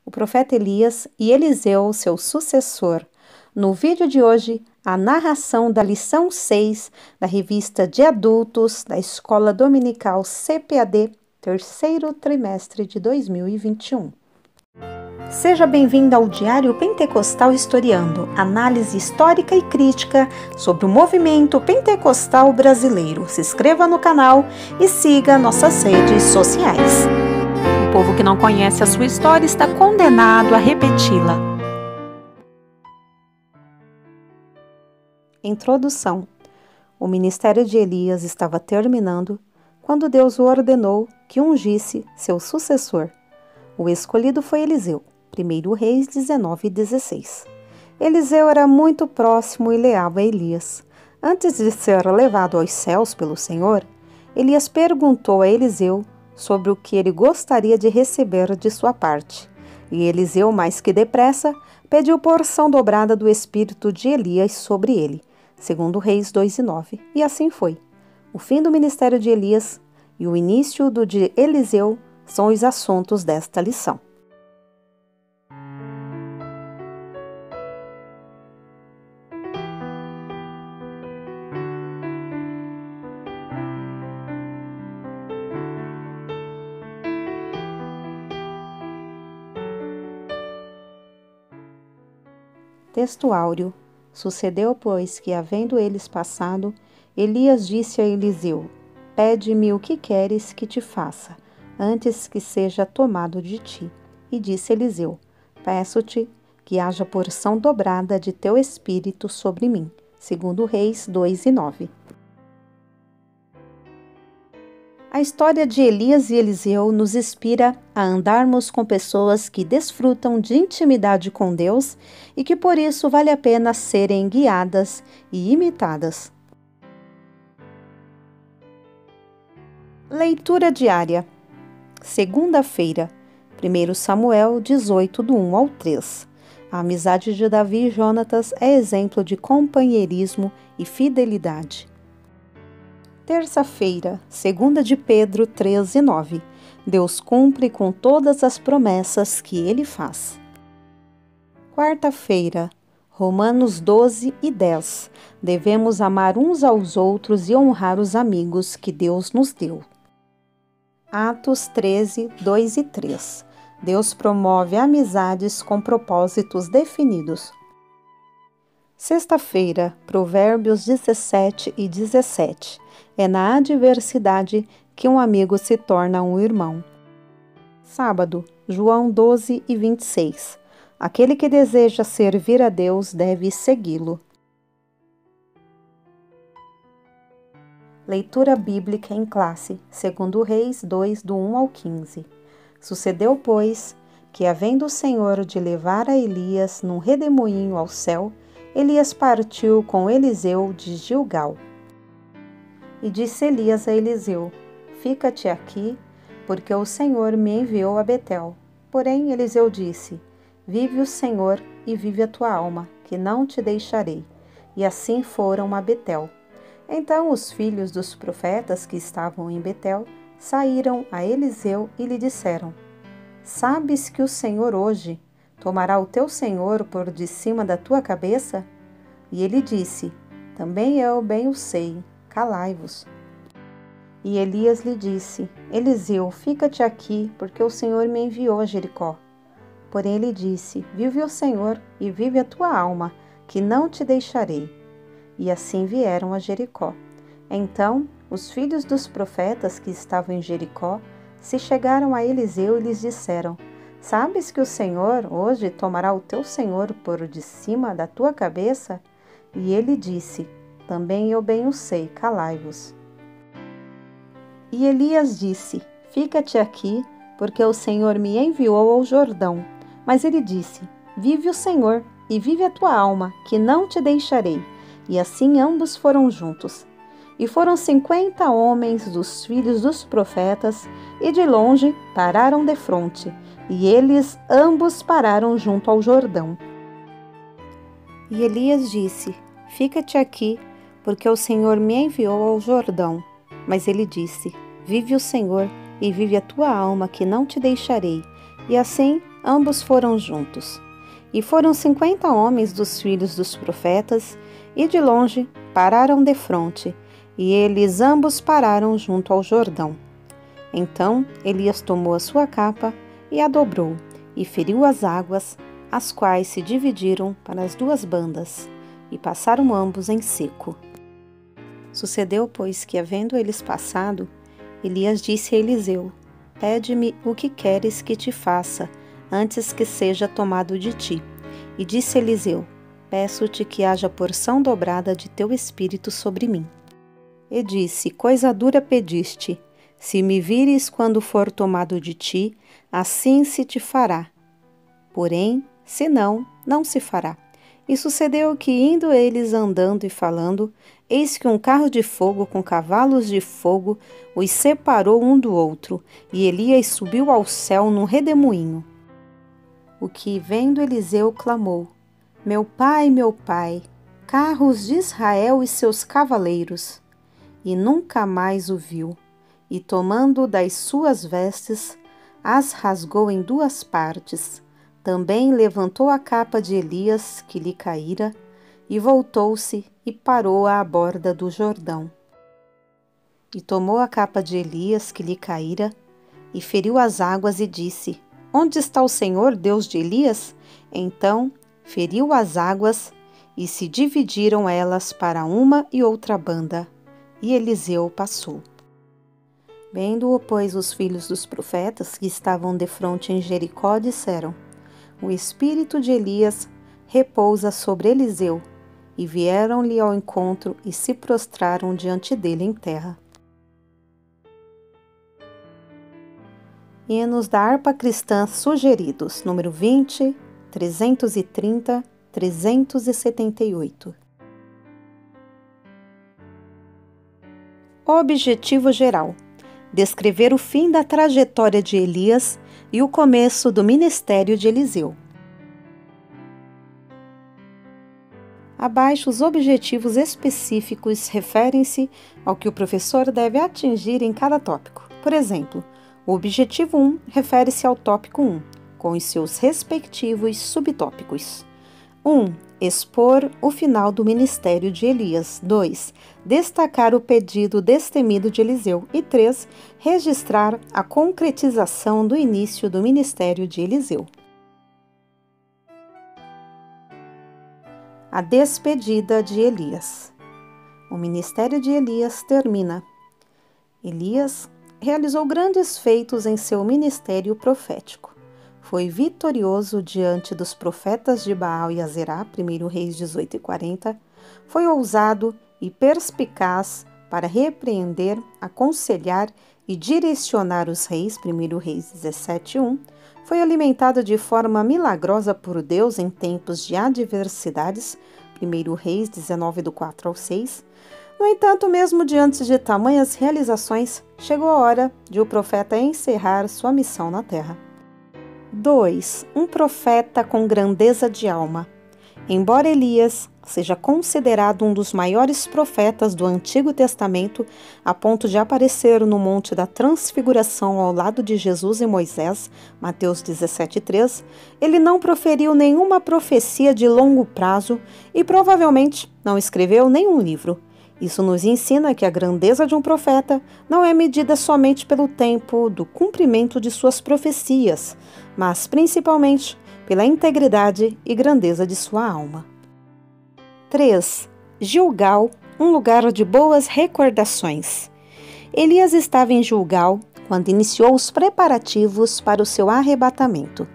o profeta Elias e Eliseu, seu sucessor. No vídeo de hoje, a narração da lição 6 da revista de adultos da Escola Dominical CPAD, terceiro trimestre de 2021. Seja bem-vindo ao Diário Pentecostal Historiando, análise histórica e crítica sobre o movimento pentecostal brasileiro. Se inscreva no canal e siga nossas redes sociais. O povo que não conhece a sua história está condenado a repeti-la. Introdução. O ministério de Elias estava terminando quando Deus o ordenou que ungisse seu sucessor. O escolhido foi Eliseu. 1 Reis 19:16. Eliseu era muito próximo e leal a Elias. Antes de ser levado aos céus pelo Senhor, Elias perguntou a Eliseu sobre o que ele gostaria de receber de sua parte. E Eliseu, mais que depressa, pediu porção dobrada do espírito de Elias sobre ele. 2 Reis 2:9. E assim foi. O fim do ministério de Elias e o início do de Eliseu são os assuntos desta lição. Texto áureo. Sucedeu, pois, que, havendo eles passado, Elias disse a Eliseu: Pede-me o que queres que te faça, antes que seja tomado de ti. E disse Eliseu: Peço-te que haja porção dobrada de teu espírito sobre mim. 2 Reis 2:9. A história de Elias e Eliseu nos inspira a andarmos com pessoas que desfrutam de intimidade com Deus e que por isso vale a pena serem guiadas e imitadas. Leitura diária. Segunda-feira, 1 Samuel 18, do 1 ao 3. A amizade de Davi e Jonatas é exemplo de companheirismo e fidelidade. Terça-feira, 2 de Pedro 13:9. Deus cumpre com todas as promessas que Ele faz. Quarta-feira, Romanos 12:10. Devemos amar uns aos outros e honrar os amigos que Deus nos deu. Atos 13:2 e 3. Deus promove amizades com propósitos definidos. Sexta-feira, Provérbios 17:17. É na adversidade que um amigo se torna um irmão. Sábado, João 12:26. Aquele que deseja servir a Deus deve segui-lo. Leitura bíblica em classe, 2 Reis 2, do 1 ao 15. Sucedeu, pois, que, havendo o Senhor de levar a Elias num redemoinho ao céu, Elias partiu com Eliseu de Gilgal. E disse Elias a Eliseu: Fica-te aqui, porque o Senhor me enviou a Betel. Porém Eliseu disse: Vive o Senhor e vive a tua alma, que não te deixarei. E assim foram a Betel. Então os filhos dos profetas que estavam em Betel saíram a Eliseu e lhe disseram: Sabes que o Senhor hoje tomará o teu senhor por de cima da tua cabeça? E ele disse: Também eu bem o sei, calai-vos. E Elias lhe disse: Eliseu, fica-te aqui, porque o Senhor me enviou a Jericó. Porém ele disse: Vive o Senhor e vive a tua alma, que não te deixarei. E assim vieram a Jericó. Então os filhos dos profetas que estavam em Jericó se chegaram a Eliseu e lhes disseram: Sabes que o Senhor hoje tomará o teu senhor por de cima da tua cabeça? E ele disse: Também eu bem o sei, calai-vos. E Elias disse: Fica-te aqui, porque o Senhor me enviou ao Jordão. Mas ele disse: Vive o Senhor e vive a tua alma, que não te deixarei. E assim ambos foram juntos. E foram 50 homens dos filhos dos profetas, e de longe pararam defronte, e eles ambos pararam junto ao Jordão. E Elias disse: Fica-te aqui, porque o Senhor me enviou ao Jordão. Mas ele disse: Vive o Senhor e vive a tua alma, que não te deixarei. E assim ambos foram juntos. E foram 50 homens dos filhos dos profetas, e de longe pararam defronte, e eles ambos pararam junto ao Jordão. Então Elias tomou a sua capa e a dobrou, e feriu as águas, as quais se dividiram para as duas bandas, e passaram ambos em seco. Sucedeu, pois, que, havendo eles passado, Elias disse a Eliseu: Pede-me o que queres que te faça, antes que seja tomado de ti. E disse Eliseu: Peço-te que haja porção dobrada de teu espírito sobre mim. E disse: Coisa dura pediste. Se me vires quando for tomado de ti, assim se te fará. Porém, se não, não se fará. E sucedeu que, indo eles andando e falando, eis que um carro de fogo com cavalos de fogo os separou um do outro, e Elias subiu ao céu num redemoinho. O que, vendo Eliseu, clamou: Meu pai, carros de Israel e seus cavaleiros! E nunca mais o viu. E tomando das suas vestes, as rasgou em duas partes. Também levantou a capa de Elias, que lhe caíra, e voltou-se e parou à borda do Jordão. E tomou a capa de Elias, que lhe caíra, e feriu as águas e disse: Onde está o Senhor, Deus de Elias? Então feriu as águas, e se dividiram elas para uma e outra banda, e Eliseu passou. Vendo-o, pois, os filhos dos profetas que estavam defronte em Jericó, disseram: O espírito de Elias repousa sobre Eliseu. E vieram-lhe ao encontro e se prostraram diante dele em terra. Hinos da harpa cristã sugeridos, número 20, 330, 378. Objetivo geral: descrever o fim da trajetória de Elias e o começo do ministério de Eliseu. Abaixo, os objetivos específicos referem-se ao que o professor deve atingir em cada tópico. Por exemplo, o objetivo 1 refere-se ao tópico 1, com os seus respectivos subtópicos. 1. Expor o final do ministério de Elias. 2. Destacar o pedido destemido de Eliseu. E 3. Registrar a concretização do início do ministério de Eliseu. A despedida de Elias. O ministério de Elias termina. Elias realizou grandes feitos em seu ministério profético. Foi vitorioso diante dos profetas de Baal e Azerá, 1 Reis 18:40. Foi ousado e perspicaz para repreender, aconselhar e direcionar os reis, 1 Reis 17:1. Foi alimentado de forma milagrosa por Deus em tempos de adversidades, 1 Reis 19, do 4 ao 6. No entanto, mesmo diante de tamanhas realizações, chegou a hora de o profeta encerrar sua missão na terra. 2. Um profeta com grandeza de alma. Embora Elias seja considerado um dos maiores profetas do Antigo Testamento, a ponto de aparecer no Monte da Transfiguração ao lado de Jesus e Moisés, Mateus 17:3, ele não proferiu nenhuma profecia de longo prazo e provavelmente não escreveu nenhum livro. Isso nos ensina que a grandeza de um profeta não é medida somente pelo tempo do cumprimento de suas profecias, mas principalmente pela integridade e grandeza de sua alma. 3. Gilgal, um lugar de boas recordações. Elias estava em Gilgal quando iniciou os preparativos para o seu arrebatamento.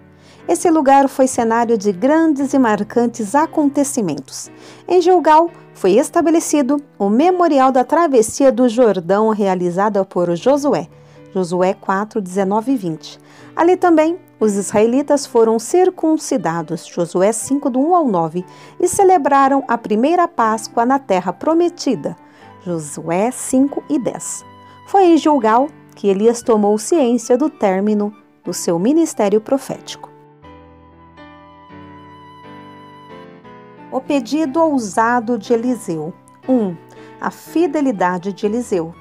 Esse lugar foi cenário de grandes e marcantes acontecimentos. Em Gilgal foi estabelecido o memorial da travessia do Jordão realizada por Josué, Josué 4, 19 e 20. Ali também os israelitas foram circuncidados, Josué 5, do 1 ao 9, e celebraram a primeira Páscoa na terra prometida, Josué 5 e 10. Foi em Gilgal que Elias tomou ciência do término do seu ministério profético. O pedido ousado de Eliseu. 1. A fidelidade de Eliseu.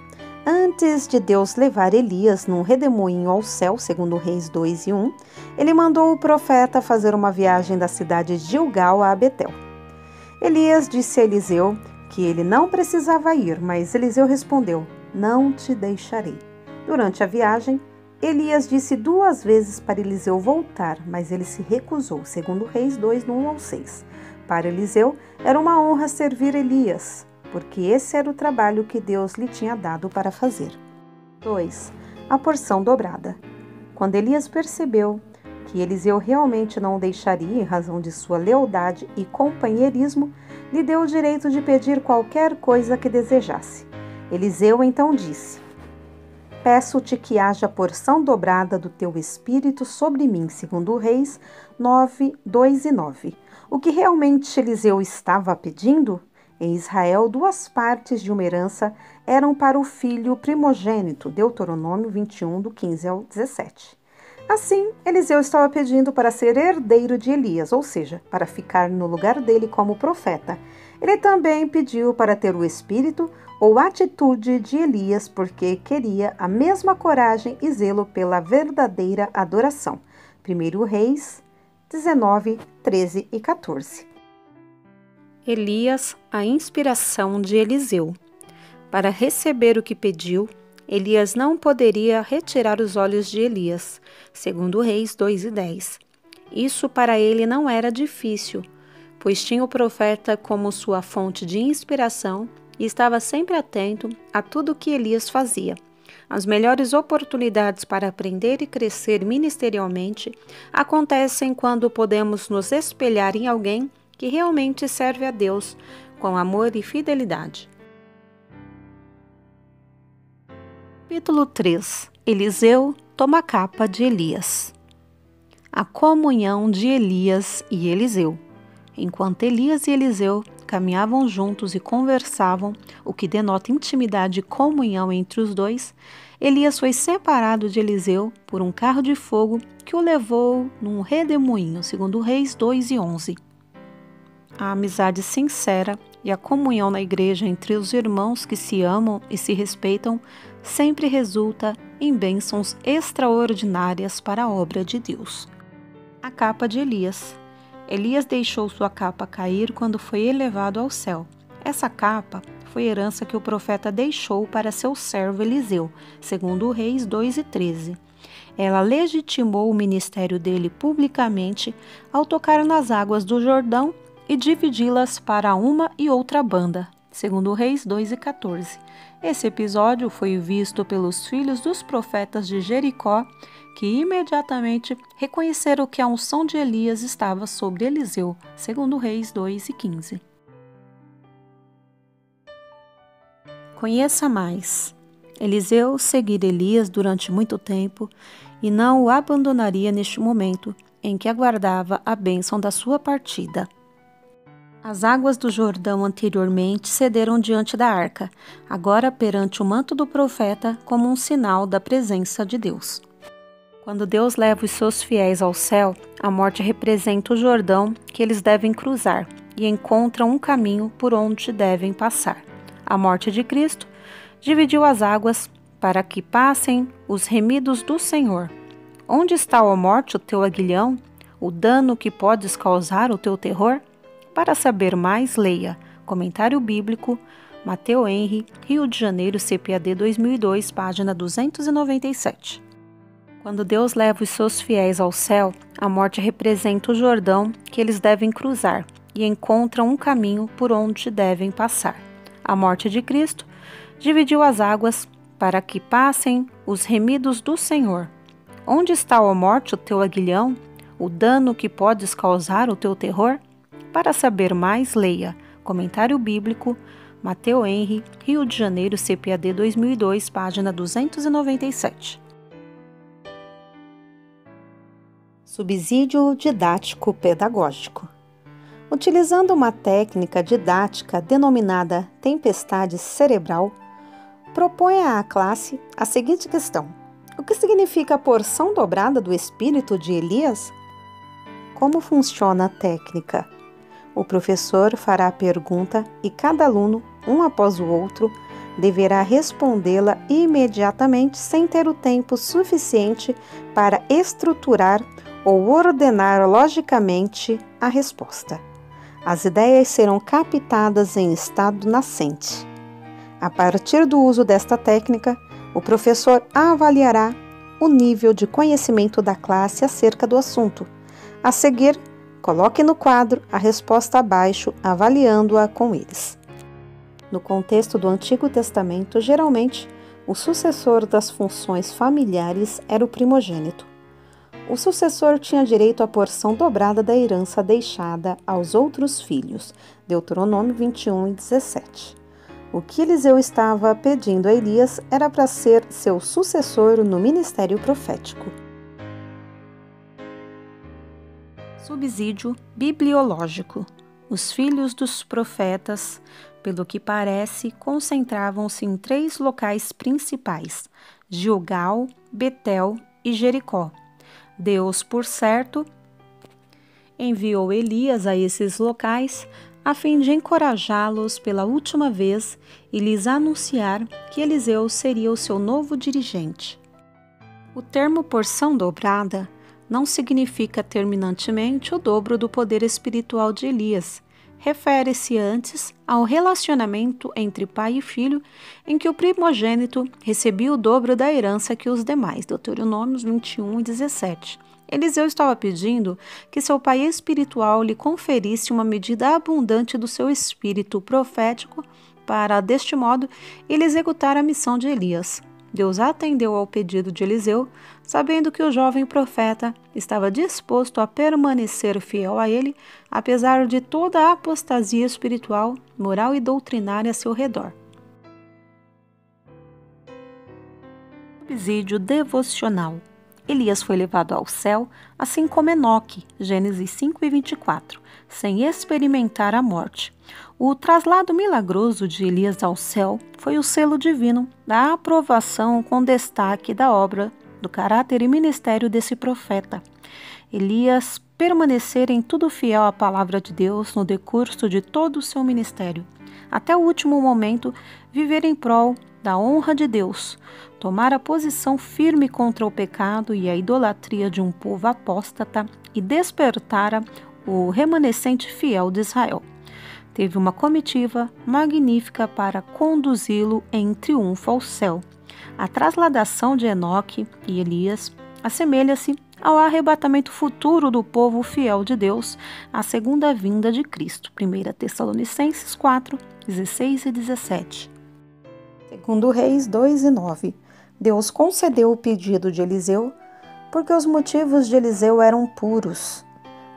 Antes de Deus levar Elias num redemoinho ao céu, segundo Reis 2:1, ele mandou o profeta fazer uma viagem da cidade de Gilgal a Betel. Elias disse a Eliseu que ele não precisava ir, mas Eliseu respondeu: "Não te deixarei." Durante a viagem, Elias disse 2 vezes para Eliseu voltar, mas ele se recusou, segundo Reis 2, do 1 ao 6. Para Eliseu, era uma honra servir Elias, porque esse era o trabalho que Deus lhe tinha dado para fazer. 2. A porção dobrada. Quando Elias percebeu que Eliseu realmente não o deixaria em razão de sua lealdade e companheirismo, lhe deu o direito de pedir qualquer coisa que desejasse. Eliseu então disse: "Peço-te que haja porção dobrada do teu espírito sobre mim", segundo Reis 9, 2 e 9. O que realmente Eliseu estava pedindo? Em Israel, 2 partes de uma herança eram para o filho primogênito, Deuteronômio 21, do 15 ao 17. Assim, Eliseu estava pedindo para ser herdeiro de Elias, ou seja, para ficar no lugar dele como profeta. Ele também pediu para ter o espírito ou atitude de Elias, porque queria a mesma coragem e zelo pela verdadeira adoração. 1 Reis 19, 13 e 14. Elias, a inspiração de Eliseu. Para receber o que pediu, Elias não poderia retirar os olhos de Elias, segundo Reis 2 e 10. Isso para ele não era difícil, pois tinha o profeta como sua fonte de inspiração e estava sempre atento a tudo o que Elias fazia. As melhores oportunidades para aprender e crescer ministerialmente acontecem quando podemos nos espelhar em alguém que realmente serve a Deus com amor e fidelidade. Capítulo 3. Eliseu toma a capa de Elias. A comunhão de Elias e Eliseu. Enquanto Elias e Eliseu caminhavam juntos e conversavam, o que denota intimidade e comunhão entre os dois, Elias foi separado de Eliseu por um carro de fogo que o levou num redemoinho, segundo Reis 2 e 11. A amizade sincera e a comunhão na igreja entre os irmãos que se amam e se respeitam sempre resulta em bênçãos extraordinárias para a obra de Deus. A capa de Elias. Elias deixou sua capa cair quando foi elevado ao céu. Essa capa foi herança que o profeta deixou para seu servo Eliseu, segundo Reis 2 e 13. Ela legitimou o ministério dele publicamente ao tocar nas águas do Jordão e dividi-las para uma e outra banda, segundo Reis 2 e 14. Esse episódio foi visto pelos filhos dos profetas de Jericó, que imediatamente reconheceram que a unção de Elias estava sobre Eliseu, segundo Reis 2 e 15. Conheça mais. Eliseu seguira Elias durante muito tempo e não o abandonaria neste momento em que aguardava a bênção da sua partida. As águas do Jordão anteriormente cederam diante da arca, agora perante o manto do profeta como um sinal da presença de Deus. Quando Deus leva os seus fiéis ao céu, a morte representa o Jordão que eles devem cruzar e encontram um caminho por onde devem passar. A morte de Cristo dividiu as águas para que passem os remidos do Senhor. Onde está, ó morte, o teu aguilhão, o dano que podes causar o teu terror? Para saber mais, leia Comentário Bíblico, Mateu Henry, Rio de Janeiro, CPAD 2002, página 297. Quando Deus leva os seus fiéis ao céu, a morte representa o Jordão que eles devem cruzar e encontram um caminho por onde devem passar. A morte de Cristo dividiu as águas para que passem os remidos do Senhor. Onde está, ó morte, o teu aguilhão, o dano que podes causar o teu terror? Para saber mais, leia Comentário Bíblico, Mateu Henry, Rio de Janeiro, CPAD 2002, página 297. Subsídio didático pedagógico. Utilizando uma técnica didática denominada tempestade cerebral, propõe à classe a seguinte questão: o que significa a porção dobrada do espírito de Elias? Como funciona a técnica? O professor fará a pergunta e cada aluno, um após o outro, deverá respondê-la imediatamente sem ter o tempo suficiente para estruturar ou ordenar logicamente a resposta. As ideias serão captadas em estado nascente. A partir do uso desta técnica, o professor avaliará o nível de conhecimento da classe acerca do assunto. A seguir, coloque no quadro a resposta abaixo, avaliando-a com eles. No contexto do Antigo Testamento, geralmente, o sucessor das funções familiares era o primogênito. O sucessor tinha direito à porção dobrada da herança deixada aos outros filhos. Deuteronômio 21:17. O que Eliseu estava pedindo a Elias era para ser seu sucessor no ministério profético. Subsídio bibliológico. Os filhos dos profetas, pelo que parece, concentravam-se em 3 locais principais: Gilgal, Betel e Jericó. Deus, por certo, enviou Elias a esses locais a fim de encorajá-los pela última vez e lhes anunciar que Eliseu seria o seu novo dirigente. O termo porção dobrada não significa terminantemente o dobro do poder espiritual de Elias. Refere-se antes ao relacionamento entre pai e filho, em que o primogênito recebia o dobro da herança que os demais. Deuteronômio 21:17. Eliseu estava pedindo que seu pai espiritual lhe conferisse uma medida abundante do seu espírito profético para, deste modo, ele executar a missão de Elias. Deus atendeu ao pedido de Eliseu, sabendo que o jovem profeta estava disposto a permanecer fiel a ele, apesar de toda a apostasia espiritual, moral e doutrinária a seu redor. Subsídio devocional. Elias foi levado ao céu, assim como Enoque, Gênesis 5:24, sem experimentar a morte. O traslado milagroso de Elias ao céu foi o selo divino da aprovação com destaque da obra, do caráter e ministério desse profeta. Elias permanecera em tudo fiel à palavra de Deus no decurso de todo o seu ministério. Até o último momento, viver em prol da honra de Deus, tomar a posição firme contra o pecado e a idolatria de um povo apóstata e despertara o remanescente fiel de Israel. Teve uma comitiva magnífica para conduzi-lo em triunfo ao céu. A trasladação de Enoque e Elias assemelha-se ao arrebatamento futuro do povo fiel de Deus à segunda vinda de Cristo. 1 Tessalonicenses 4, 16 e 17. Segundo Reis 2:9. Deus concedeu o pedido de Eliseu porque os motivos de Eliseu eram puros.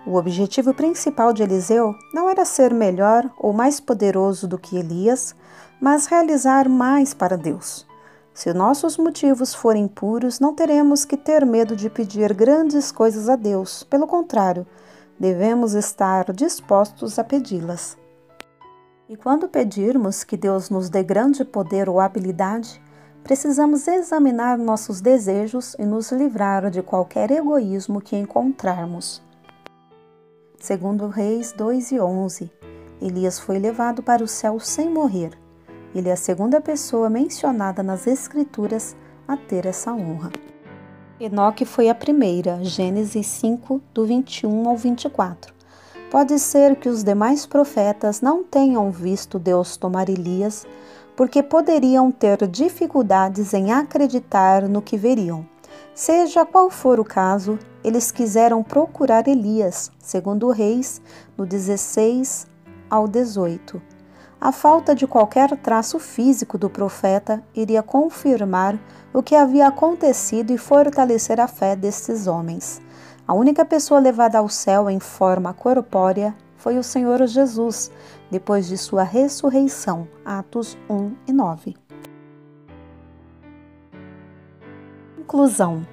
O objetivo principal de Eliseu não era ser melhor ou mais poderoso do que Elias, mas realizar mais para Deus. Se nossos motivos forem puros, não teremos que ter medo de pedir grandes coisas a Deus. Pelo contrário, devemos estar dispostos a pedi-las. E quando pedirmos que Deus nos dê grande poder ou habilidade, precisamos examinar nossos desejos e nos livrar de qualquer egoísmo que encontrarmos. Segundo Reis 2:11, Elias foi levado para o céu sem morrer. Ele é a segunda pessoa mencionada nas Escrituras a ter essa honra. Enoque foi a primeira, Gênesis 5, do 21 ao 24. Pode ser que os demais profetas não tenham visto Deus tomar Elias, porque poderiam ter dificuldades em acreditar no que veriam. Seja qual for o caso, eles quiseram procurar Elias, segundo Reis, no 16 ao 18. A falta de qualquer traço físico do profeta iria confirmar o que havia acontecido e fortalecer a fé destes homens. A única pessoa levada ao céu em forma corpórea foi o Senhor Jesus, depois de sua ressurreição. Atos 1 e 9. Conclusão.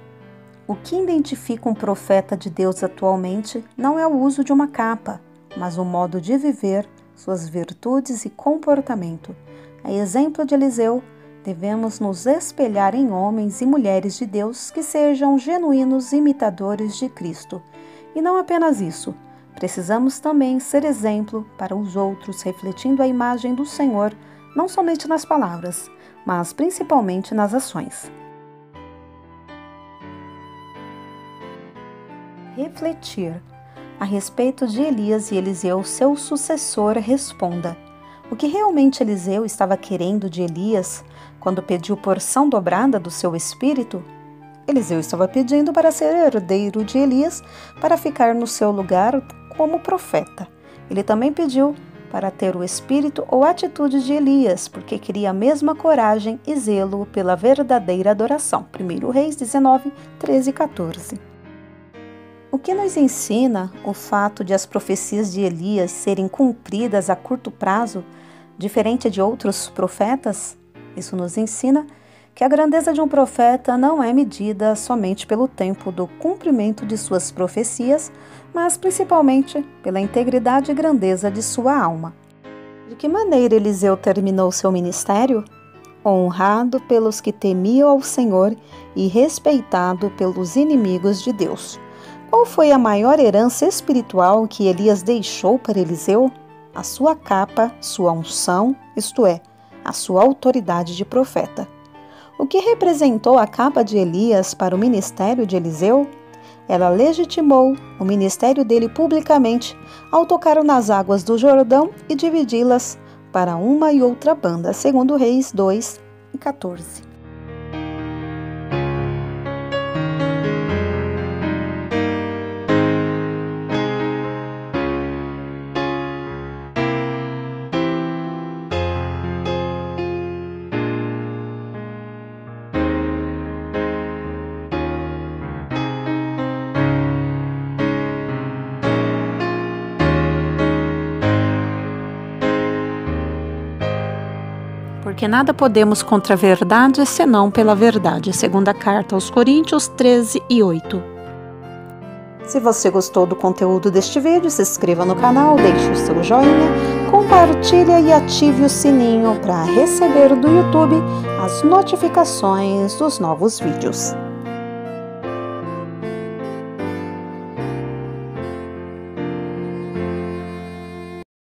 O que identifica um profeta de Deus atualmente não é o uso de uma capa, mas o modo de viver, suas virtudes e comportamento. A exemplo de Eliseu, devemos nos espelhar em homens e mulheres de Deus que sejam genuínos imitadores de Cristo. E não apenas isso, precisamos também ser exemplo para os outros, refletindo a imagem do Senhor não somente nas palavras, mas principalmente nas ações. Refletir. A respeito de Elias e Eliseu, seu sucessor, responda: o que realmente Eliseu estava querendo de Elias quando pediu porção dobrada do seu espírito? Eliseu estava pedindo para ser herdeiro de Elias, para ficar no seu lugar como profeta. Ele também pediu para ter o espírito ou atitude de Elias, porque queria a mesma coragem e zelo pela verdadeira adoração. 1 Reis 19, 13 e 14. O que nos ensina o fato de as profecias de Elias serem cumpridas a curto prazo, diferente de outros profetas? Isso nos ensina que a grandeza de um profeta não é medida somente pelo tempo do cumprimento de suas profecias, mas principalmente pela integridade e grandeza de sua alma. De que maneira Eliseu terminou seu ministério? Honrado pelos que temiam ao Senhor e respeitado pelos inimigos de Deus. Qual foi a maior herança espiritual que Elias deixou para Eliseu? A sua capa, sua unção, isto é, a sua autoridade de profeta. O que representou a capa de Elias para o ministério de Eliseu? Ela legitimou o ministério dele publicamente ao tocar nas águas do Jordão e dividi-las para uma e outra banda, segundo Reis 2 e 14. Porque nada podemos contra a verdade, senão pela verdade. Segunda carta aos Coríntios 13 e 8. Se você gostou do conteúdo deste vídeo, se inscreva no canal, deixe o seu joinha, compartilhe e ative o sininho para receber do YouTube as notificações dos novos vídeos.